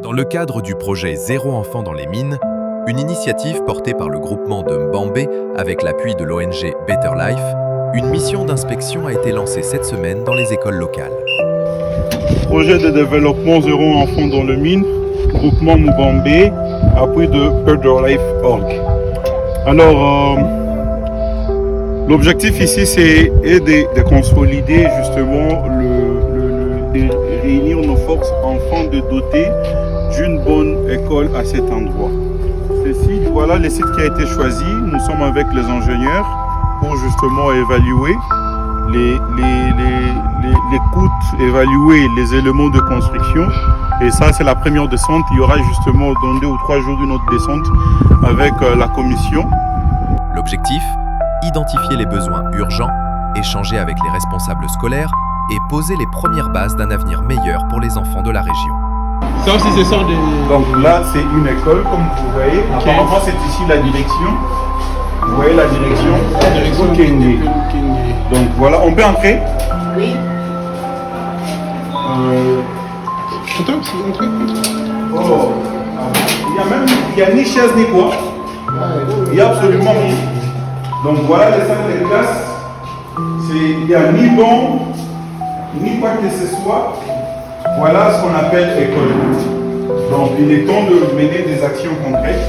Dans le cadre du projet Zéro enfant dans les mines, une initiative portée par le groupement de Mbambé avec l'appui de l'ONG Better Life, une mission d'inspection a été lancée cette semaine dans les écoles locales. Projet de développement Zéro enfant dans les mines, groupement Mbambé, appui de Better Life Org. Alors, l'objectif ici, c'est de consolider justement, de réunir nos forces afin de doter d'une bonne école à cet endroit. Voilà le site qui a été choisi. Nous sommes avec les ingénieurs pour justement évaluer les coûts, évaluer les éléments de construction. Et ça, c'est la première descente. Il y aura justement dans 2 ou 3 jours une autre descente avec la commission. L'objectif, identifier les besoins urgents, échanger avec les responsables scolaires et poser les premières bases d'un avenir meilleur pour les enfants de la région. Ça aussi, ce sont des... Donc là, c'est une école, comme vous voyez. Okay. Apparemment, c'est ici la direction. Vous voyez la direction. Kenge. Donc voilà, on peut entrer? Oui. Oh, il n'y a ni chaise ni quoi. Il y a absolument rien. Donc voilà les salles de classe. Il n'y a ni banc, ni quoi que ce soit. Voilà ce qu'on appelle école. Donc il est temps de mener des actions concrètes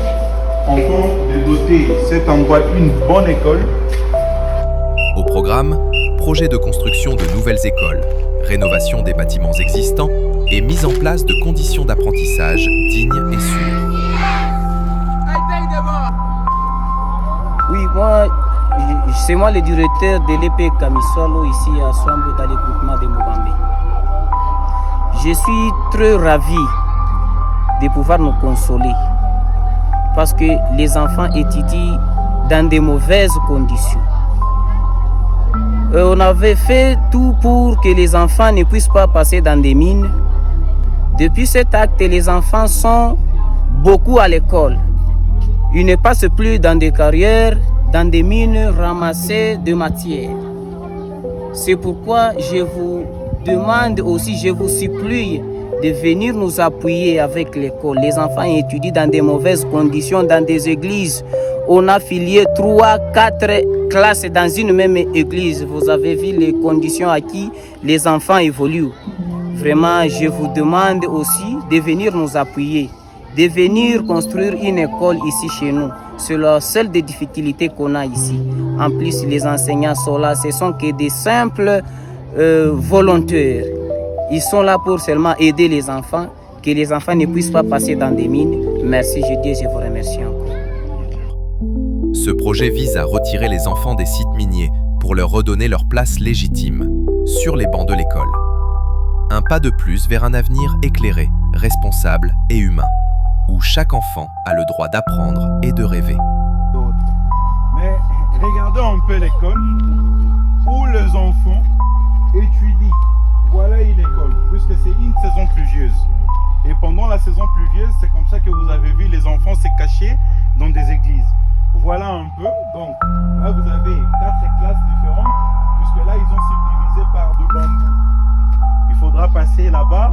en temps de doter cet endroit d'une bonne école. Au programme, projet de construction de nouvelles écoles, rénovation des bâtiments existants et mise en place de conditions d'apprentissage dignes et sûres. Oui, c'est moi le directeur de l'EP Kamisolo ici à Swambo dans le groupement de Mbambé. Je suis très ravi de pouvoir nous consoler parce que les enfants étudient dans de mauvaises conditions. On avait fait tout pour que les enfants ne puissent pas passer dans des mines. Depuis cet acte, les enfants sont beaucoup à l'école. Ils ne passent plus dans des carrières, dans des mines ramassées de matière. C'est pourquoi je vous demande aussi, je vous supplie de venir nous appuyer avec l'école. Les enfants étudient dans de mauvaises conditions, dans des églises. On a filié 3, 4 classes dans une même église. Vous avez vu les conditions à qui les enfants évoluent. Vraiment, je vous demande aussi de venir nous appuyer, de venir construire une école ici chez nous. C'est la seule des difficultés qu'on a ici. En plus, les enseignants sont là, ce sont que des simples volontaires. Ils sont là pour seulement aider les enfants, que les enfants ne puissent pas passer dans des mines. Merci, je vous remercie encore. Ce projet vise à retirer les enfants des sites miniers pour leur redonner leur place légitime sur les bancs de l'école. Un pas de plus vers un avenir éclairé, responsable et humain, où chaque enfant a le droit d'apprendre et de rêver. Mais regardez un peu l'école où les enfants étudient. Voilà une école, puisque c'est une saison pluvieuse. Et pendant la saison pluvieuse, c'est comme ça que vous avez vu les enfants se cacher dans des églises. Voilà un peu. Donc là, vous avez 4 classes différentes, puisque là, ils ont subdivisé par de bambous. Il faudra passer là-bas.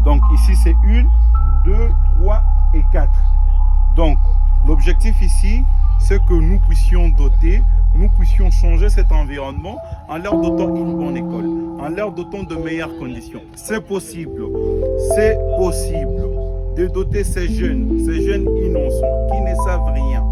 Donc ici, c'est 1, 2, 3 et 4. Donc l'objectif ici, c'est que nous puissions doter, nous puissions changer cet environnement en leur dotant une bonne école, en leur dotant de meilleures conditions. C'est possible de doter ces jeunes innocents qui ne savent rien,